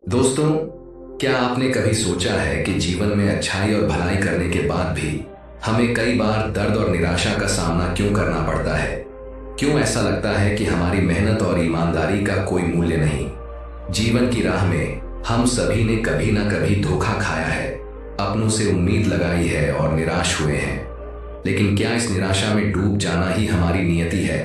दोस्तों, क्या आपने कभी सोचा है कि जीवन में अच्छाई और भलाई करने के बाद भी हमें कई बार दर्द और निराशा का सामना क्यों करना पड़ता है? क्यों ऐसा लगता है कि हमारी मेहनत और ईमानदारी का कोई मूल्य नहीं? जीवन की राह में हम सभी ने कभी ना कभी धोखा खाया है, अपनों से उम्मीद लगाई है और निराश हुए हैं। लेकिन क्या इस निराशा में डूब जाना ही हमारी नियति है,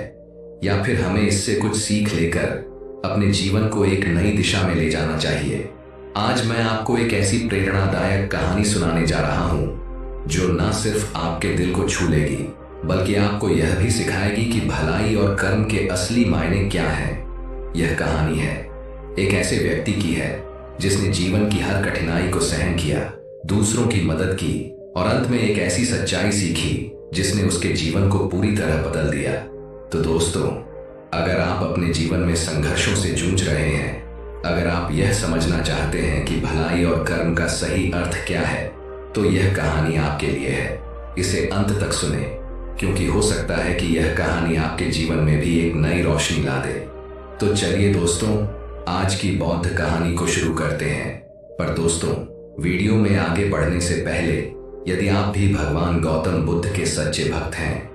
या फिर हमें इससे कुछ सीख लेकर अपने जीवन को एक नई दिशा में ले जाना चाहिए? आज मैं आपको एक ऐसी प्रेरणादायक कहानी सुनाने जा रहा हूं जो न सिर्फ आपके दिल को छू लेगी, बल्कि आपको यह भी सिखाएगी कि भलाई और कर्म के असली मायने क्या हैं। यह कहानी है एक ऐसे व्यक्ति की है जिसने जीवन की हर कठिनाई को सहन किया, दूसरों की मदद की और अंत में एक ऐसी सच्चाई सीखी जिसने उसके जीवन को पूरी तरह बदल दिया। तो दोस्तों, अगर आप अपने जीवन में संघर्षों से जूझ रहे हैं, अगर आप यह समझना चाहते हैं कि भलाई और कर्म का सही अर्थ क्या है, तो यह कहानी आपके लिए है। इसे अंत तक सुने, क्योंकि हो सकता है कि यह कहानी आपके जीवन में भी एक नई रोशनी ला दे। तो चलिए दोस्तों, आज की बौद्ध कहानी को शुरू करते हैं। पर दोस्तों, वीडियो में आगे बढ़ने से पहले यदि आप भी भगवान गौतम बुद्ध के सच्चे भक्त हैं,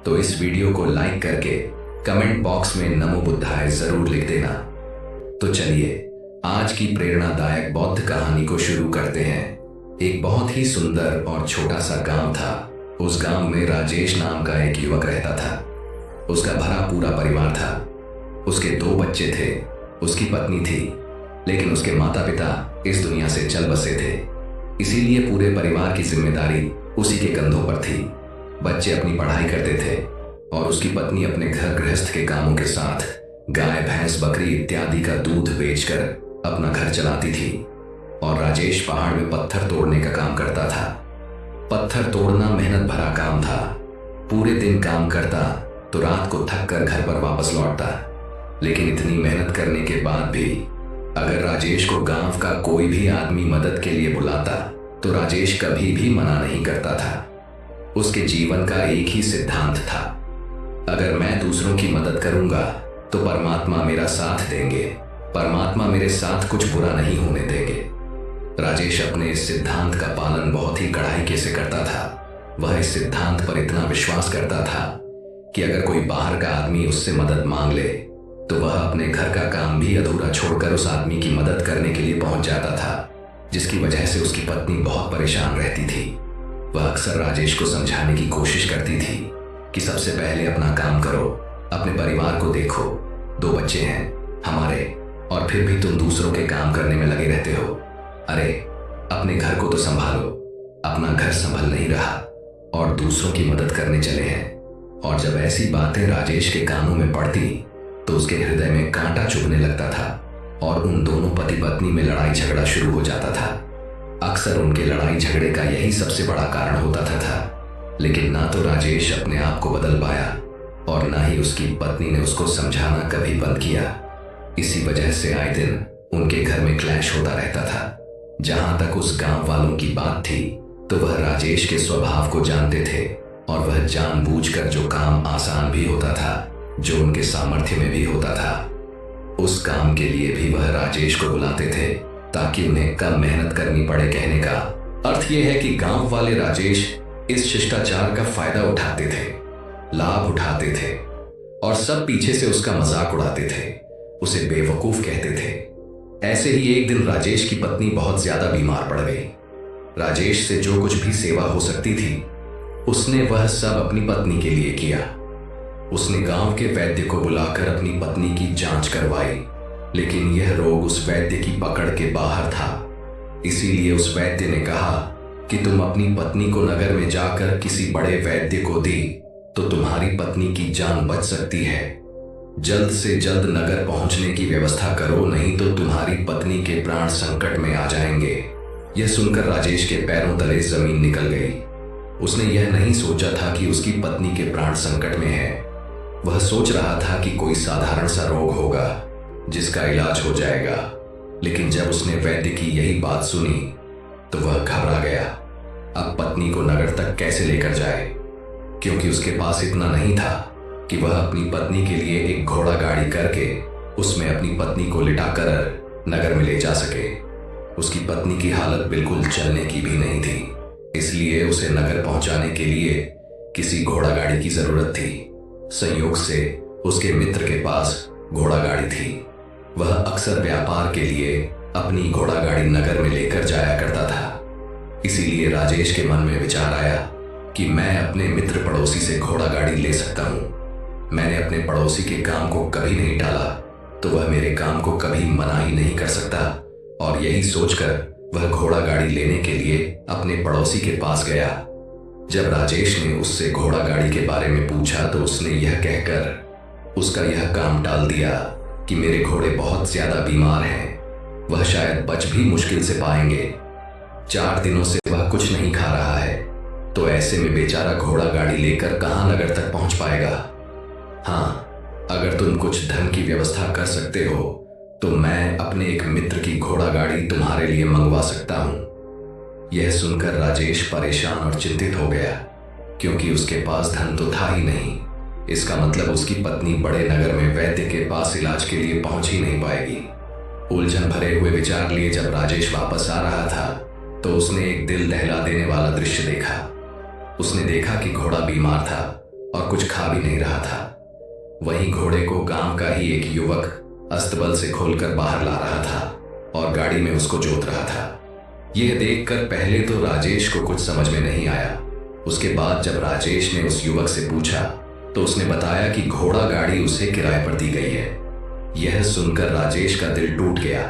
तो इस वीडियो को लाइक करके कमेंट बॉक्स में नमो बुद्धाय जरूर लिख देना। तो चलिए आज की प्रेरणादायक बौद्ध कहानी को शुरू करते हैं। एक बहुत ही सुंदर और छोटा सा गांव था। उस गांव में राजेश नाम का एक युवक रहता था। उसका भरा पूरा परिवार था। उसके 2 बच्चे थे, उसकी पत्नी थी, लेकिन उसके माता पिता इस दुनिया से चल बसे थे। इसीलिए पूरे परिवार की जिम्मेदारी उसी के कंधों पर थी। बच्चे अपनी पढ़ाई करते थे और उसकी पत्नी अपने घर गृहस्थ के कामों के साथ गाय भैंस बकरी इत्यादि का दूध बेचकर अपना घर चलाती थी। और राजेश पहाड़ में पत्थर तोड़ने का काम करता था। पत्थर तोड़ना मेहनत भरा काम था। पूरे दिन काम करता तो रात को थक कर घर पर वापस लौटता। लेकिन इतनी मेहनत करने के बाद भी अगर राजेश को गांव का कोई भी आदमी मदद के लिए बुलाता तो राजेश कभी भी मना नहीं करता था। उसके जीवन का एक ही सिद्धांत था, अगर मैं दूसरों की मदद करूंगा तो परमात्मा मेरा साथ देंगे, परमात्मा मेरे साथ कुछ बुरा नहीं होने देंगे। राजेश अपने इस सिद्धांत का पालन बहुत ही कड़ाई से करता था। वह इस सिद्धांत पर इतना विश्वास करता था कि अगर कोई बाहर का आदमी उससे मदद मांग ले तो वह अपने घर का काम भी अधूरा छोड़कर उस आदमी की मदद करने के लिए पहुंच जाता था, जिसकी वजह से उसकी पत्नी बहुत परेशान रहती थी। वह अक्सर राजेश को समझाने की कोशिश करती थी कि सबसे पहले अपना काम करो, अपने परिवार को देखो। 2 बच्चे हैं हमारे, और फिर भी तुम दूसरों के काम करने में लगे रहते हो। अरे अपने घर को तो संभालो। अपना घर संभल नहीं रहा और दूसरों की मदद करने चले हैं। और जब ऐसी बातें राजेश के कानों में पड़ती तो उसके हृदय में कांटा चुभने लगता था और उन दोनों पति पत्नी में लड़ाई झगड़ा शुरू हो जाता था। अक्सर उनके लड़ाई झगड़े का यही सबसे बड़ा कारण होता था। लेकिन ना तो राजेश अपने आप को बदल पाया और ना ही उसकी पत्नी ने उसको समझाना कभी बंद किया। इसी वजह से आए दिन उनके घर में क्लैश होता रहता था। जहां तक उस गांव वालों की बात थी तो वह राजेश के स्वभाव को जानते थे और वह जानबूझकर जो काम आसान भी होता था, जो उनके सामर्थ्य में भी होता था, उस काम के लिए भी वह राजेश को बुलाते थे ताकि उन्हें कम मेहनत करनी पड़े। कहने का अर्थ यह है कि गांव वाले राजेश इस शिष्टाचार का फायदा उठाते थे, लाभ उठाते थे और सब पीछे से उसका मजाक उड़ाते थे, उसे बेवकूफ कहते थे। ऐसे ही एक दिन राजेश की पत्नी बहुत ज्यादा बीमार पड़ गई। राजेश से जो कुछ भी सेवा हो सकती थी उसने वह सब अपनी पत्नी के लिए किया। उसने गांव के वैद्य को बुलाकर अपनी पत्नी की जांच करवाई, लेकिन यह रोग उस वैद्य की पकड़ के बाहर था। इसीलिए उस वैद्य ने कहा कि तुम अपनी पत्नी को नगर में जाकर किसी बड़े वैद्य को दी तो तुम्हारी पत्नी की जान बच सकती है। जल्द से जल्द नगर पहुंचने की व्यवस्था करो, नहीं तो तुम्हारी पत्नी के प्राण संकट में आ जाएंगे। यह सुनकर राजेश के पैरों तले जमीन निकल गई। उसने यह नहीं सोचा था कि उसकी पत्नी के प्राण संकट में है। वह सोच रहा था कि कोई साधारण सा रोग होगा जिसका इलाज हो जाएगा। लेकिन जब उसने वैद्य की यही बात सुनी तो वह घबरा गया। अब पत्नी को नगर तक कैसे लेकर जाए, क्योंकि उसके पास इतना नहीं था कि वह अपनी पत्नी के लिए एक घोड़ा गाड़ी करके उसमें अपनी पत्नी को लिटाकर नगर में ले जा सके। उसकी पत्नी की हालत बिल्कुल चलने की भी नहीं थी, इसलिए उसे नगर पहुंचाने के लिए किसी घोड़ा गाड़ी की जरूरत थी। संयोग से उसके मित्र के पास घोड़ा गाड़ी थी। वह अक्सर व्यापार के लिए अपनी घोड़ा गाड़ी नगर में लेकर जाया करता था। इसीलिए राजेश के मन में विचार आया कि मैं अपने मित्र पड़ोसी से घोड़ा गाड़ी ले सकता हूँ। मैंने अपने पड़ोसी के काम को कभी नहीं टाला, तो वह मेरे काम को कभी मना ही नहीं कर सकता। और यही सोचकर वह घोड़ा गाड़ी लेने के लिए अपने पड़ोसी के पास गया। जब राजेश ने उससे घोड़ा गाड़ी के बारे में पूछा तो उसने यह कहकर उसका यह काम टाल दिया कि मेरे घोड़े बहुत ज्यादा बीमार हैं, वह शायद बच भी मुश्किल से पाएंगे। 4 दिनों से वह कुछ नहीं खा रहा है, तो ऐसे में बेचारा घोड़ा गाड़ी लेकर कहां नगर तक पहुंच पाएगा। हाँ, अगर तुम कुछ धन की व्यवस्था कर सकते हो तो मैं अपने एक मित्र की घोड़ा गाड़ी तुम्हारे लिए मंगवा सकता हूं। यह सुनकर राजेश परेशान और चिंतित हो गया, क्योंकि उसके पास धन तो था ही नहीं। इसका मतलब उसकी पत्नी बड़े नगर में वैद्य के पास इलाज के लिए पहुंच ही नहीं पाएगी। उलझन भरे हुए विचार लिए जब राजेश वापस आ रहा था तो उसने एक दिल दहला देने वाला दृश्य देखा। उसने देखा कि घोड़ा बीमार था और कुछ खा भी नहीं रहा था। वहीं घोड़े को गांव का ही एक युवक अस्तबल से खोलकर बाहर ला रहा था और गाड़ी में उसको जोत रहा था। यह देखकर पहले तो राजेश को कुछ समझ में नहीं आया। उसके बाद जब राजेश ने उस युवक से पूछा तो उसने बताया कि घोड़ा गाड़ी उसे किराए पर दी गई है। यह सुनकर राजेश का दिल टूट गया।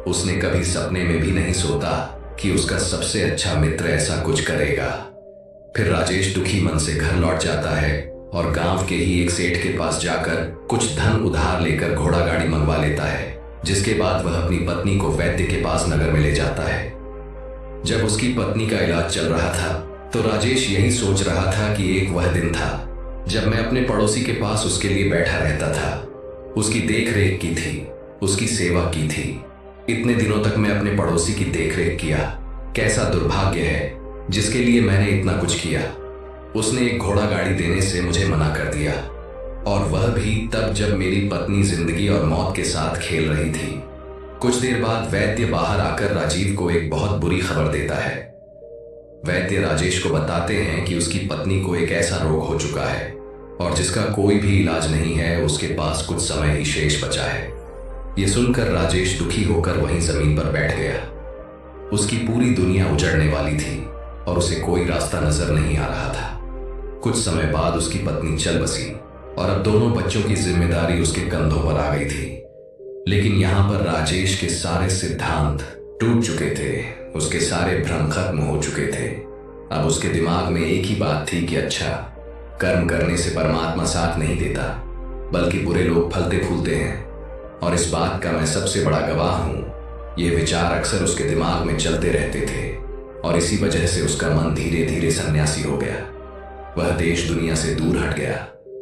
उसने कभी सपने में भी नहीं सोचा कि उसका सबसे अच्छा मित्र ऐसा कुछ करेगा। फिर राजेश दुखी मन से घर लौट जाता है और गांव के ही एक सेठ के पास जाकर कुछ धन उधार लेकर घोड़ा गाड़ी मंगवा लेता है, जिसके बाद वह अपनी पत्नी को वैद्य के पास नगर में ले जाता है। जब उसकी पत्नी का इलाज चल रहा था तो राजेश यही सोच रहा था कि एक वह दिन था जब मैं अपने पड़ोसी के पास उसके लिए बैठा रहता था, उसकी देख रेख की थी, उसकी सेवा की थी। इतने दिनों तक मैं अपने पड़ोसी की देख रेख किया। कैसा दुर्भाग्य है जिसके लिए मैंने इतना कुछ किया। उसने एक घोड़ा गाड़ी देने से मुझे मना कर दिया, और वह भी तब जब मेरी पत्नी जिंदगी और मौत के साथ खेल रही थी। कुछ देर बाद वैद्य बाहर आकर राजीव को एक बहुत बुरी खबर देता है। वैद्य राजेश को बताते हैं कि उसकी पत्नी को एक ऐसा रोग हो चुका है और जिसका कोई भी इलाज नहीं है। उसके पास कुछ समय ही शेष बचा है। यह सुनकर राजेश दुखी होकर वहीं जमीन पर बैठ गया। उसकी पूरी दुनिया उजड़ने वाली थी और उसे कोई रास्ता नजर नहीं आ रहा था। कुछ समय बाद उसकी पत्नी चल बसी और अब दोनों बच्चों की जिम्मेदारी उसके कंधों पर आ गई थी। लेकिन यहाँ पर राजेश के सारे सिद्धांत टूट चुके थे, उसके सारे भ्रम खत्म हो चुके थे। अब उसके दिमाग में एक ही बात थी कि अच्छा, कर्म करने से परमात्मा साथ नहीं देता, बल्कि बुरे लोग फलते फूलते हैं, और इस बात का मैं सबसे बड़ा गवाह हूं। ये विचार अक्सर उसके दिमाग में चलते रहते थे और इसी वजह से उसका मन धीरे धीरे सन्यासी हो गया। वह देश दुनिया से दूर हट गया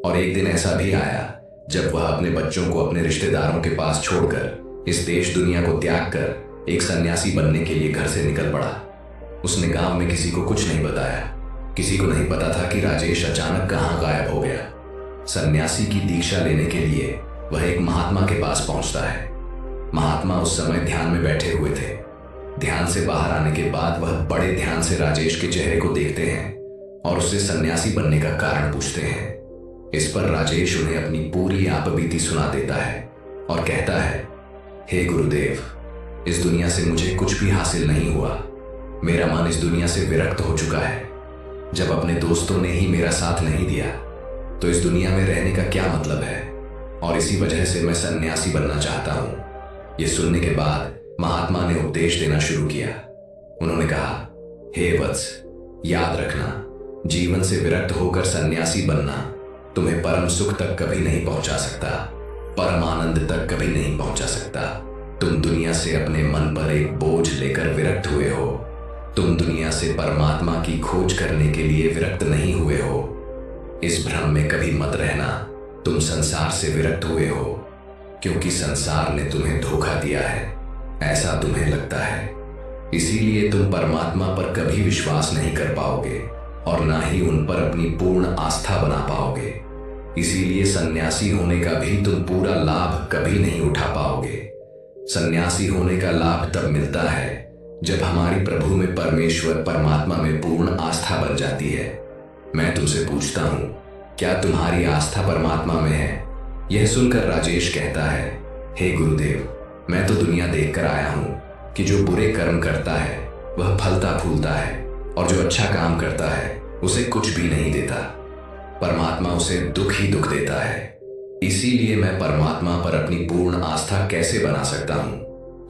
और एक दिन ऐसा भी आया जब वह अपने बच्चों को अपने रिश्तेदारों के पास छोड़कर इस देश दुनिया को त्याग कर एक सन्यासी बनने के लिए घर से निकल पड़ा। उसने गांव में किसी को कुछ नहीं बताया। किसी को नहीं पता था कि राजेश अचानक कहां गायब हो गया। सन्यासी की दीक्षा लेने के लिए वह एक महात्मा के पास पहुंचता है। महात्मा उस समय ध्यान में बैठे हुए थे। ध्यान से बाहर आने के बाद वह बड़े ध्यान से राजेश के चेहरे को देखते हैं और उससे सन्यासी बनने का कारण पूछते हैं। इस पर राजेश उन्हें अपनी पूरी आपबीती सुना देता है और कहता है, हे गुरुदेव, इस दुनिया से मुझे कुछ भी हासिल नहीं हुआ। मेरा मन इस दुनिया से विरक्त हो चुका है। जब अपने दोस्तों ने ही मेरा साथ नहीं दिया तो इस दुनिया में रहने का क्या मतलब है, और इसी वजह से मैं सन्यासी बनना चाहता हूं। यह सुनने के बाद महात्मा ने उपदेश देना शुरू किया। उन्होंने कहा, हे वत्स, याद रखना, जीवन से विरक्त होकर सन्यासी बनना तुम्हें परम सुख तक कभी नहीं पहुंचा सकता, परम आनंद तक कभी नहीं पहुंचा सकता। तुम दुनिया से अपने मन पर एक बोझ लेकर विरक्त हुए हो। तुम दुनिया से परमात्मा की खोज करने के लिए विरक्त नहीं हुए हो। इस भ्रम में कभी मत रहना तुम संसार से विरक्त हुए हो, क्योंकि संसार ने तुम्हें धोखा दिया है, ऐसा तुम्हें लगता है। इसीलिए तुम परमात्मा पर कभी विश्वास नहीं कर पाओगे और ना ही उन पर अपनी पूर्ण आस्था बना पाओगे। इसीलिए सन्यासी होने का भी तुम पूरा लाभ कभी नहीं उठा पाओगे। सन्यासी होने का लाभ तब मिलता है जब हमारी प्रभु में परमेश्वर परमात्मा में पूर्ण आस्था बन जाती है। मैं तुमसे पूछता हूं, क्या तुम्हारी आस्था परमात्मा में है? यह सुनकर राजेश कहता है, हे गुरुदेव, मैं तो दुनिया देखकर आया हूं कि जो बुरे कर्म करता है वह फलता फूलता है और जो अच्छा काम करता है उसे कुछ भी नहीं देता। परमात्मा उसे दुख ही दुख देता है। इसीलिए मैं परमात्मा पर अपनी पूर्ण आस्था कैसे बना सकता हूं?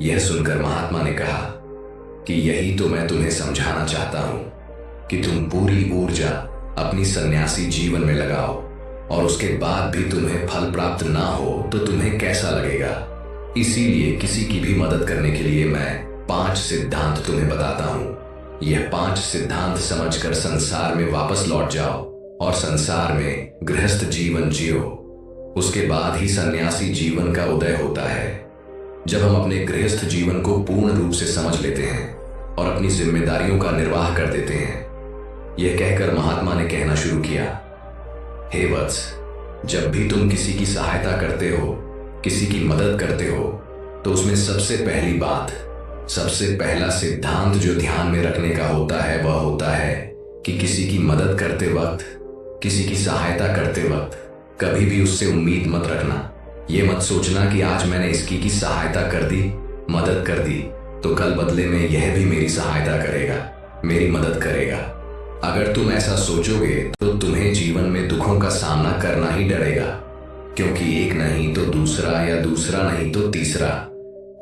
यह सुनकर महात्मा ने कहा कि यही तो मैं तुम्हें समझाना चाहता हूं कि तुम पूरी ऊर्जा अपनी सन्यासी जीवन में लगाओ और उसके बाद भी तुम्हें फल प्राप्त ना हो तो तुम्हें कैसा लगेगा। इसीलिए किसी की भी मदद करने के लिए मैं 5 सिद्धांत तुम्हें बताता हूं। यह 5 सिद्धांत समझकर संसार में वापस लौट जाओ और संसार में गृहस्थ जीवन जियो। उसके बाद ही सन्यासी जीवन का उदय होता है। जब हम अपने गृहस्थ जीवन को पूर्ण रूप से समझ लेते हैं और अपनी जिम्मेदारियों का निर्वाह कर देते हैं। यह कहकर महात्मा ने कहना शुरू किया, हे वत्स, जब भी तुम किसी की सहायता करते हो, किसी की मदद करते हो, तो उसमें सबसे पहली बात, सबसे पहला सिद्धांत जो ध्यान में रखने का होता है वह होता है कि किसी की मदद करते वक्त, किसी की सहायता करते वक्त कभी भी उससे उम्मीद मत रखना। ये मत सोचना कि आज मैंने इसकी की सहायता कर दी, मदद कर दी, तो कल बदले में यह भी मेरी सहायता करेगा, मेरी मदद करेगा। अगर तुम ऐसा सोचोगे तो तुम्हें जीवन में दुखों का सामना करना ही डरेगा, क्योंकि एक नहीं तो दूसरा या दूसरा नहीं तो तीसरा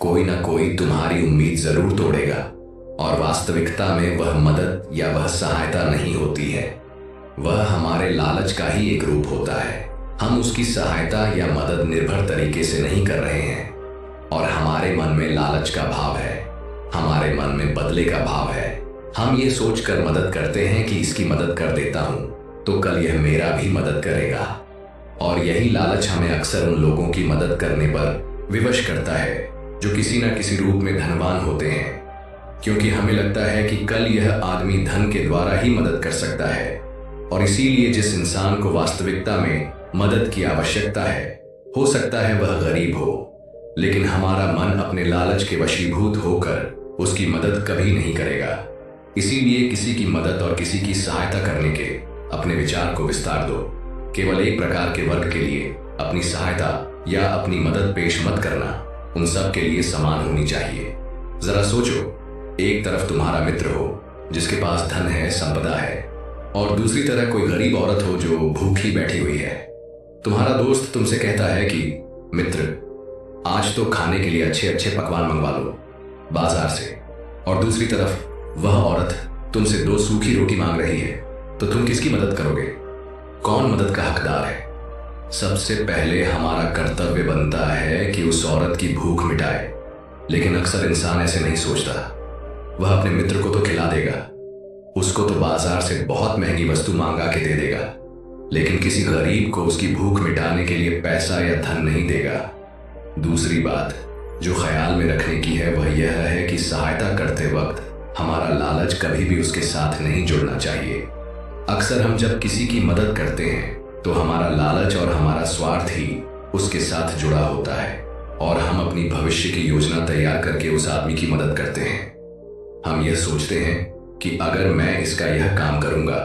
कोई ना कोई तुम्हारी उम्मीद जरूर तोड़ेगा और वास्तविकता में वह मदद या वह सहायता नहीं होती है। वह हमारे लालच का ही एक रूप होता है। हम उसकी सहायता या मदद निर्भर तरीके से नहीं कर रहे हैं और हमारे मन में लालच का भाव है, हमारे मन में बदले का भाव है। हम ये सोचकर मदद करते हैं कि इसकी मदद कर देता हूं तो कल यह मेरा भी मदद करेगा। और यही लालच हमें अक्सर उन लोगों की मदद करने पर विवश करता है जो किसी न किसी रूप में धनवान होते हैं, क्योंकि हमें लगता है कि कल यह आदमी धन के द्वारा ही मदद कर सकता है। और इसीलिए जिस इंसान को वास्तविकता में मदद की आवश्यकता है, हो सकता है वह गरीब हो, लेकिन हमारा मन अपने लालच के वशीभूत होकर उसकी मदद कभी नहीं करेगा। इसीलिए किसी की मदद और किसी की सहायता करने के अपने विचार को विस्तार दो। केवल एक प्रकार के वर्ग के लिए अपनी सहायता या अपनी मदद पेश मत करना, उन सब के लिए समान होनी चाहिए। जरा सोचो, एक तरफ तुम्हारा मित्र हो जिसके पास धन है, संपदा है, और दूसरी तरफ कोई गरीब औरत हो जो भूखी बैठी हुई है। तुम्हारा दोस्त तुमसे कहता है कि मित्र, आज तो खाने के लिए अच्छे अच्छे पकवान मंगवा लो बाजार से, और दूसरी तरफ वह औरत तुमसे 2 सूखी रोटी मांग रही है, तो तुम किसकी मदद करोगे? कौन मदद का हकदार है? सबसे पहले हमारा कर्तव्य बनता है कि उस औरत की भूख मिटाए, लेकिन अक्सर इंसान ऐसे नहीं सोचता। वह अपने मित्र को तो खिला देगा, उसको तो बाजार से बहुत महंगी वस्तु मांगा के दे देगा, लेकिन किसी गरीब को उसकी भूख मिटाने के लिए पैसा या धन नहीं देगा। दूसरी बात जो ख्याल में रखने की है वह यह है कि सहायता करते वक्त हमारा लालच कभी भी उसके साथ नहीं जुड़ना चाहिए। अक्सर हम जब किसी की मदद करते हैं तो हमारा लालच और हमारा स्वार्थ ही उसके साथ जुड़ा होता है और हम अपनी भविष्य की योजना तैयार करके उस आदमी की मदद करते हैं। हम यह सोचते हैं कि अगर मैं इसका यह काम करूंगा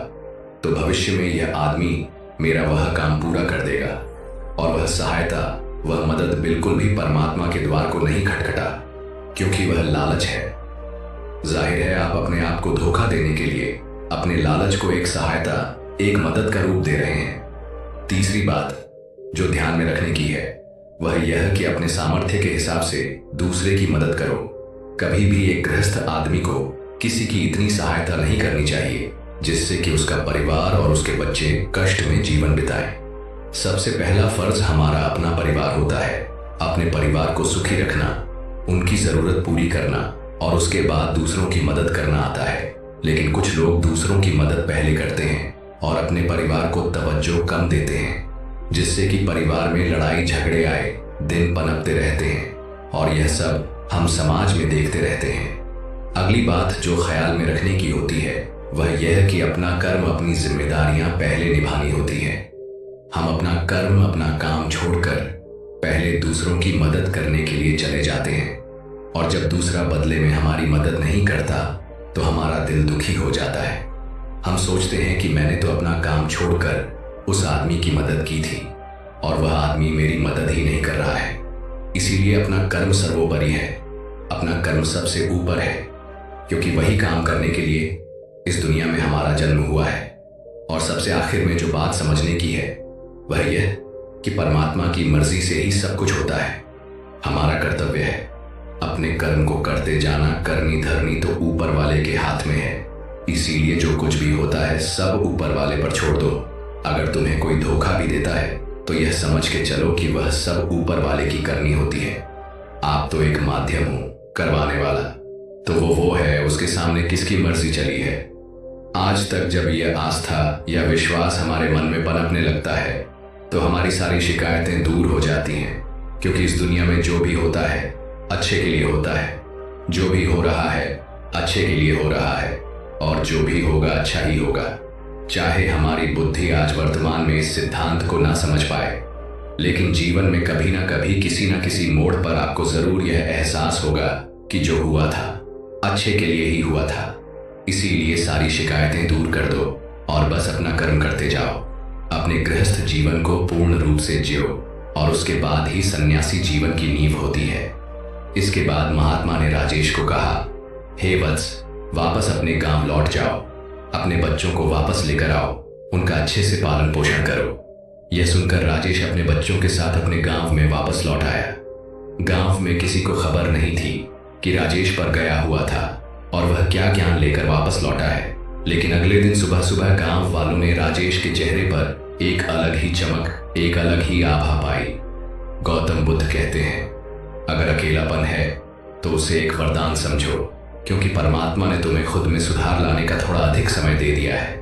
तो भविष्य में यह आदमी मेरा वह काम पूरा कर देगा, और वह सहायता, वह मदद बिल्कुल भी परमात्मा के द्वार को नहीं खटखटा, क्योंकि वह लालच है। जाहिर है आप अपने आप को धोखा देने के लिए अपने लालच को एक सहायता, एक मदद का रूप दे रहे हैं। तीसरी बात जो ध्यान में रखने की है वह यह कि अपने सामर्थ्य के हिसाब से दूसरे की मदद करो। कभी भी एक गृहस्थ आदमी को किसी की इतनी सहायता नहीं करनी चाहिए जिससे कि उसका परिवार और उसके बच्चे कष्ट में जीवन बिताएं। सबसे पहला फर्ज हमारा अपना परिवार होता है, अपने परिवार को सुखी रखना, उनकी जरूरत पूरी करना, और उसके बाद दूसरों की मदद करना आता है। लेकिन कुछ लोग दूसरों की मदद पहले करते हैं और अपने परिवार को तवज्जो कम देते हैं, जिससे कि परिवार में लड़ाई झगड़े आए दिन पनपते रहते हैं, और यह सब हम समाज में देखते रहते हैं। अगली बात जो ख्याल में रखने की होती है वह यह कि अपना कर्म, अपनी जिम्मेदारियां पहले निभानी होती है। हम अपना कर्म, अपना काम छोड़कर पहले दूसरों की मदद करने के लिए चले जाते हैं। और जब दूसरा बदले में हमारी मदद नहीं करता तो हमारा दिल दुखी हो जाता है। हम सोचते हैं कि मैंने तो अपना काम छोड़कर उस आदमी की मदद की थी और वह आदमी मेरी मदद ही नहीं कर रहा है। इसीलिए अपना कर्म सर्वोपरि है, अपना कर्म सबसे ऊपर है, क्योंकि वही काम करने के लिए इस दुनिया में हमारा जन्म हुआ है। और सबसे आखिर में जो बात समझने की है वह यह कि परमात्मा की मर्जी से ही सब कुछ होता है। हमारा कर्तव्य है अपने कर्म को करते जाना। करनी धरनी तो ऊपर वाले के हाथ में है, इसीलिए जो कुछ भी होता है सब ऊपर वाले पर छोड़ दो। अगर तुम्हें कोई धोखा भी देता है तो यह समझ के चलो कि वह सब ऊपर वाले की करनी होती है। आप तो एक माध्यम हो करवाने वाला, तो वो है, उसके सामने किसकी मर्जी चली है। आज तक जब यह आस्था या विश्वास हमारे मन में पनपने लगता है तो हमारी सारी शिकायतें दूर हो जाती हैं, क्योंकि इस दुनिया में जो भी होता है अच्छे के लिए होता है। जो भी हो रहा है अच्छे के लिए हो रहा है और जो भी होगा अच्छा ही होगा। चाहे हमारी बुद्धि आज वर्तमान में इस सिद्धांत को ना समझ पाए, लेकिन जीवन में कभी ना कभी किसी न किसी मोड़ पर आपको जरूर यह एहसास होगा कि जो हुआ था अच्छे के लिए ही हुआ था। इसीलिए सारी शिकायतें दूर कर दो और बस अपना कर्म करते जाओ। अपने गृहस्थ जीवन को पूर्ण रूप से जियो और उसके बाद ही सन्यासी जीवन की नींव होती है। इसके बाद महात्मा ने राजेश को कहा, हे वत्स, वापस अपने गांव लौट जाओ, अपने बच्चों को वापस लेकर आओ, उनका अच्छे से पालन पोषण करो। यह सुनकर राजेश अपने बच्चों के साथ अपने गांव में वापस लौट आया। गांव में किसी को खबर नहीं थी कि राजेश पर गया हुआ था और वह क्या ज्ञान लेकर वापस लौटा है। लेकिन अगले दिन सुबह सुबह गांव वालों ने राजेश के चेहरे पर एक अलग ही चमक, एक अलग ही आभा पाई। गौतम बुद्ध कहते हैं, अगर अकेलापन है तो उसे एक वरदान समझो, क्योंकि परमात्मा ने तुम्हें खुद में सुधार लाने का थोड़ा अधिक समय दे दिया है।